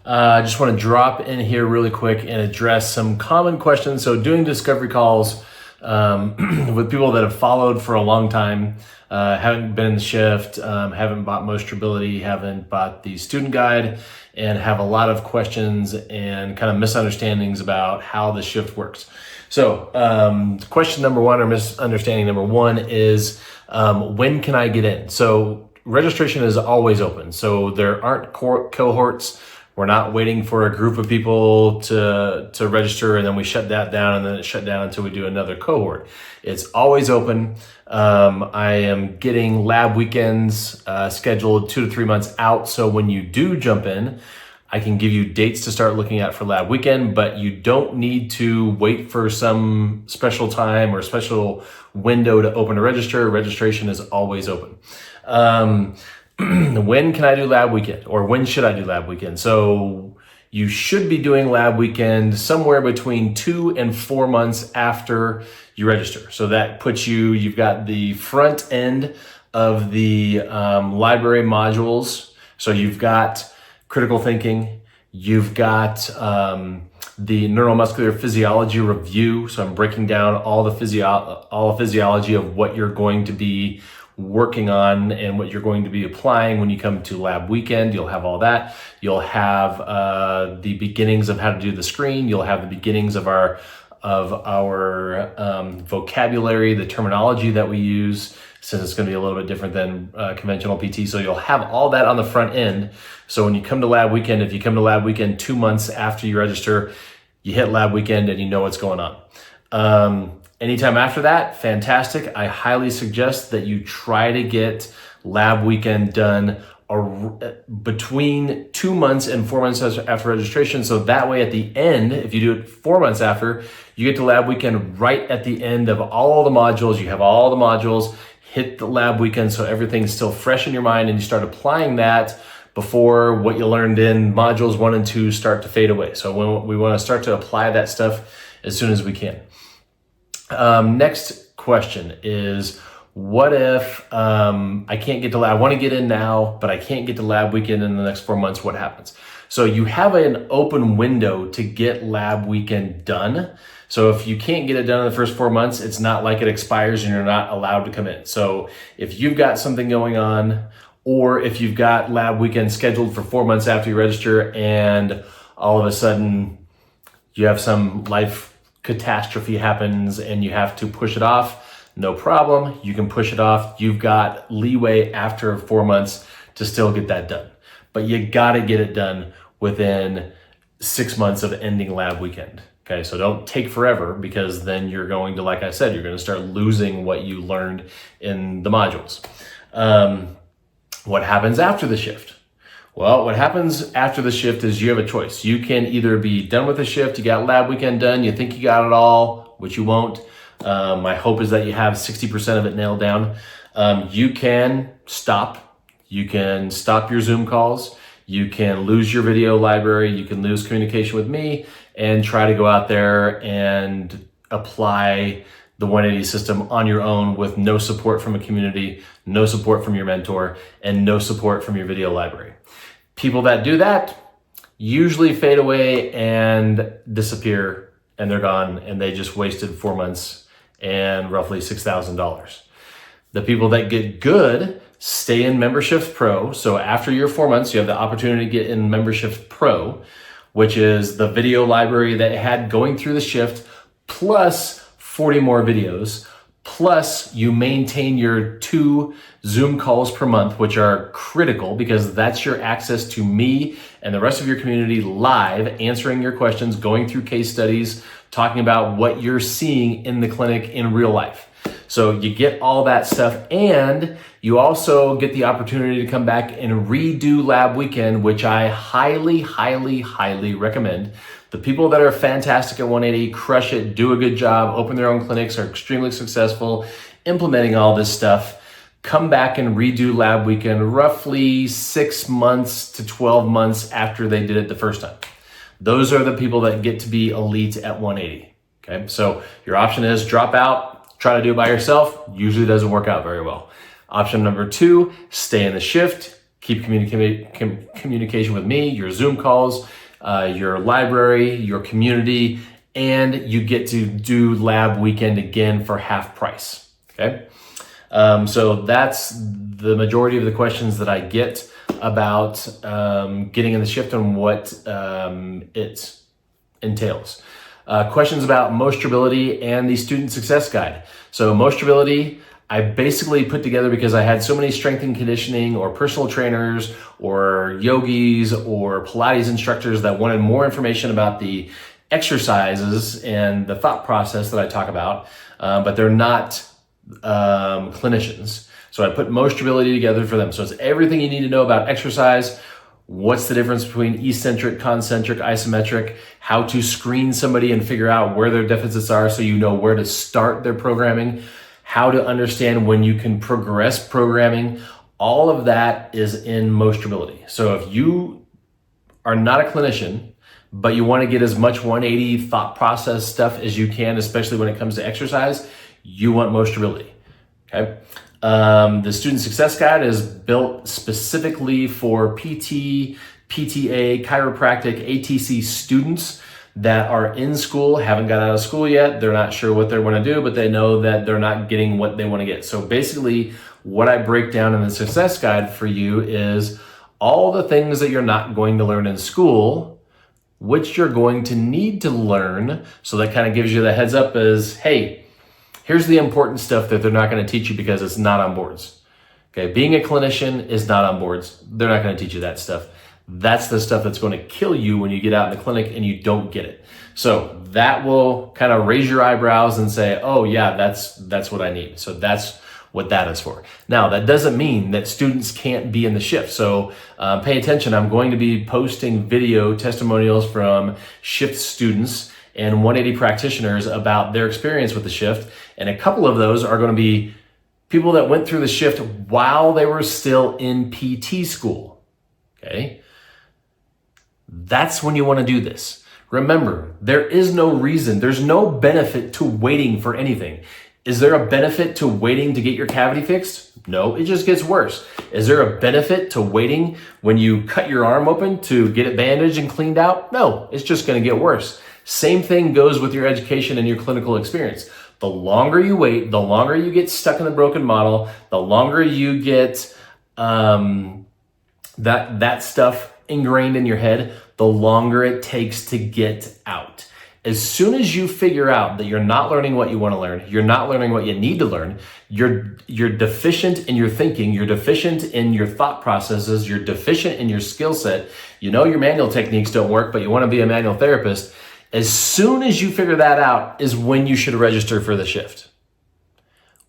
I just want to drop in here really quick and address some common questions. So doing discovery calls with people that have followed for a long time, haven't been in the shift, haven't bought MostreBility, haven't bought the student guide, and have a lot of questions and kind of misunderstandings about how the shift works. So question number one, or misunderstanding number one, is when can I get in? So registration is always open. So there aren't cohorts. We're not waiting for a group of people to register and then we shut that down and then it's shut down until we do another cohort. It's always open. I am getting lab weekends scheduled 2 to 3 months out. So when you do jump in, I can give you dates to start looking at for lab weekend, but you don't need to wait for some special time or special window to open to register. Registration is always open. When can I do lab weekend, or when should I do lab weekend? So you should be doing lab weekend somewhere between 2 and 4 months after you register. So that puts you've got the front end of the library modules. So you've got critical thinking, you've got the neuromuscular physiology review. So I'm breaking down all the physiology of what you're going to be working on and what you're going to be applying when you come to lab weekend. You'll have all that. You'll have the beginnings of how to do the screen. You'll have the beginnings of our vocabulary, the terminology that we use, since it's going to be a little bit different than conventional PT. So you'll have all that on the front end. So when you come to lab weekend, if you come to lab weekend 2 months after you register, you hit lab weekend and you know what's going on. Anytime after that, fantastic. I highly suggest that you try to get lab weekend done between 2 months and 4 months after registration. So that way at the end, if you do it 4 months after, you get to lab weekend right at the end of all the modules. You have all the modules, hit the lab weekend so everything's still fresh in your mind and you start applying that before what you learned in modules 1 and 2 start to fade away. So we want to start to apply that stuff as soon as we can. Next question is, what if I can't get to lab? I want to get in now, but I can't get to lab weekend in the next 4 months. What happens? So you have an open window to get lab weekend done. So if you can't get it done in the first 4 months, it's not like it expires and you're not allowed to come in. So if you've got something going on, or if you've got lab weekend scheduled for 4 months after you register and all of a sudden you have some life catastrophe happens and you have to push it off, no problem. You can push it off. You've got leeway after 4 months to still get that done. But you got to get it done within 6 months of ending lab weekend. Okay, so don't take forever, because then you're going to, like I said, you're going to start losing what you learned in the modules. What happens after the shift? Well, what happens after the shift is you have a choice. You can either be done with the shift, you got lab weekend done, you think you got it all, which you won't. My hope is that you have 60% of it nailed down. You can stop. You can stop your Zoom calls. You can lose your video library. You can lose communication with me and try to go out there and apply the 180 system on your own with no support from a community, no support from your mentor, and no support from your video library. People that do that usually fade away and disappear, and they're gone, and they just wasted 4 months and roughly $6,000. The people that get good stay in MemberShift Pro. So after your 4 months, you have the opportunity to get in MemberShift Pro, which is the video library that it had going through the shift, plus 40 more videos, plus you maintain your 2 Zoom calls per month, which are critical because that's your access to me and the rest of your community live, answering your questions, going through case studies, talking about what you're seeing in the clinic in real life. So you get all that stuff, and you also get the opportunity to come back and redo lab weekend, which I highly, highly, highly recommend. The people that are fantastic at 180, crush it, do a good job, open their own clinics, are extremely successful implementing all this stuff, come back and redo lab weekend roughly 6 months to 12 months after they did it the first time. Those are the people that get to be elite at 180. Okay, so your option is drop out, try to do it by yourself. Usually doesn't work out very well. Option number 2, stay in the shift, keep communication with me, your Zoom calls, your library, your community, and you get to do lab weekend again for half price, okay? So that's the majority of the questions that I get about getting in the shift and what it entails. Questions about MostreBility and the Student Success Guide. So MostreBility, I basically put together because I had so many strength and conditioning or personal trainers or yogis or Pilates instructors that wanted more information about the exercises and the thought process that I talk about, but they're not clinicians. So I put MostreBility together for them. So it's everything you need to know about exercise. What's the difference between eccentric, concentric, isometric, how to screen somebody and figure out where their deficits are so you know where to start their programming, how to understand when you can progress programming. All of that is in MostreBility. So if you are not a clinician, but you want to get as much 180 thought process stuff as you can, especially when it comes to exercise, you want MostreBility, okay? The Student Success Guide is built specifically for PT, PTA, chiropractic, ATC students that are in school, haven't got out of school yet. They're not sure what they want to do, but they know that they're not getting what they want to get. So basically, what I break down in the Success Guide for you is all the things that you're not going to learn in school, which you're going to need to learn. So that kind of gives you the heads up as, hey, here's the important stuff that they're not going to teach you because it's not on boards. Okay, being a clinician is not on boards. They're not going to teach you that stuff. That's the stuff that's going to kill you when you get out in the clinic and you don't get it. So that will kind of raise your eyebrows and say, oh yeah, that's what I need. So that's what that is for. Now, that doesn't mean that students can't be in the shift. So pay attention. I'm going to be posting video testimonials from shift students and 180 practitioners about their experience with the shift. And a couple of those are going to be people that went through the shift while they were still in PT school, okay? That's when you want to do this. Remember, there is no reason, there's no benefit to waiting for anything. Is there a benefit to waiting to get your cavity fixed? No, it just gets worse. Is there a benefit to waiting when you cut your arm open to get it bandaged and cleaned out? No, it's just going to get worse. Same thing goes with your education and your clinical experience. The longer you wait, the longer you get stuck in the broken model, the longer you get that stuff ingrained in your head, the longer it takes to get out. As soon as you figure out that you're not learning what you want to learn, you're not learning what you need to learn, you're deficient in your thinking, you're deficient in your thought processes, you're deficient in your skill set, you know your manual techniques don't work, but you want to be a manual therapist, as soon as you figure that out is when you should register for the shift.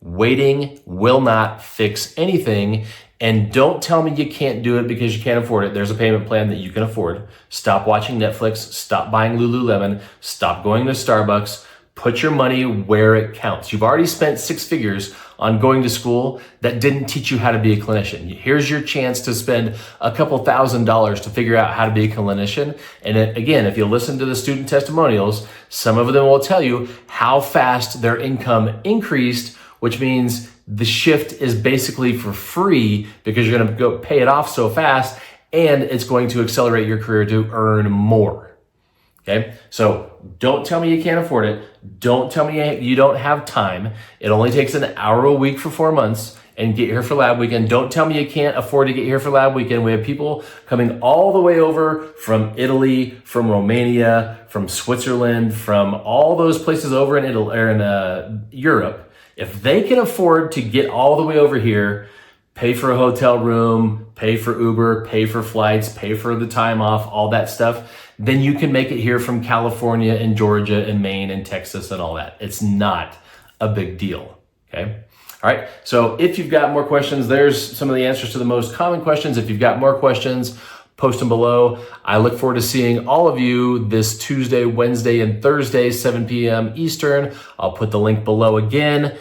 Waiting will not fix anything. And don't tell me you can't do it because you can't afford it. There's a payment plan that you can afford. Stop watching Netflix. Stop buying Lululemon. Stop going to Starbucks. Put your money where it counts. You've already spent 6 figures on going to school that didn't teach you how to be a clinician. Here's your chance to spend a couple $1,000s to figure out how to be a clinician. And again, if you listen to the student testimonials, some of them will tell you how fast their income increased, which means the shift is basically for free because you're going to go pay it off so fast, and it's going to accelerate your career to earn more. Okay, so don't tell me you can't afford it. Don't tell me you don't have time. It only takes an hour a week for 4 months and get here for lab weekend. Don't tell me you can't afford to get here for lab weekend. We have people coming all the way over from Italy, from Romania, from Switzerland, from all those places over in Italy or in Europe. If they can afford to get all the way over here, pay for a hotel room, pay for Uber, pay for flights, pay for the time off, all that stuff, then you can make it here from California and Georgia and Maine and Texas and all that. It's not a big deal, okay? All right, so if you've got more questions, there's some of the answers to the most common questions. If you've got more questions, post them below. I look forward to seeing all of you this Tuesday, Wednesday, and Thursday, 7 p.m. Eastern. I'll put the link below again.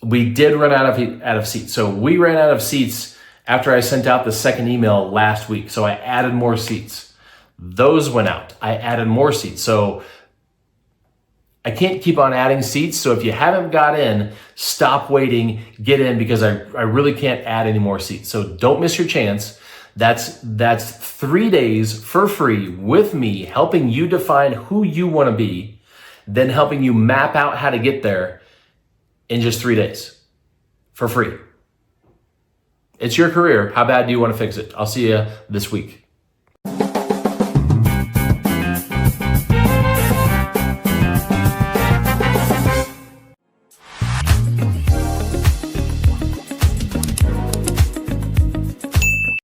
We did run out of seats. So we ran out of seats after I sent out the second email last week. So I added more seats. Those went out. I added more seats. So I can't keep on adding seats. So if you haven't got in, stop waiting, get in, because I really can't add any more seats. So don't miss your chance. That's 3 days for free with me, helping you define who you want to be, then helping you map out how to get there in just 3 days for free. It's your career. How bad do you want to fix it? I'll see you this week.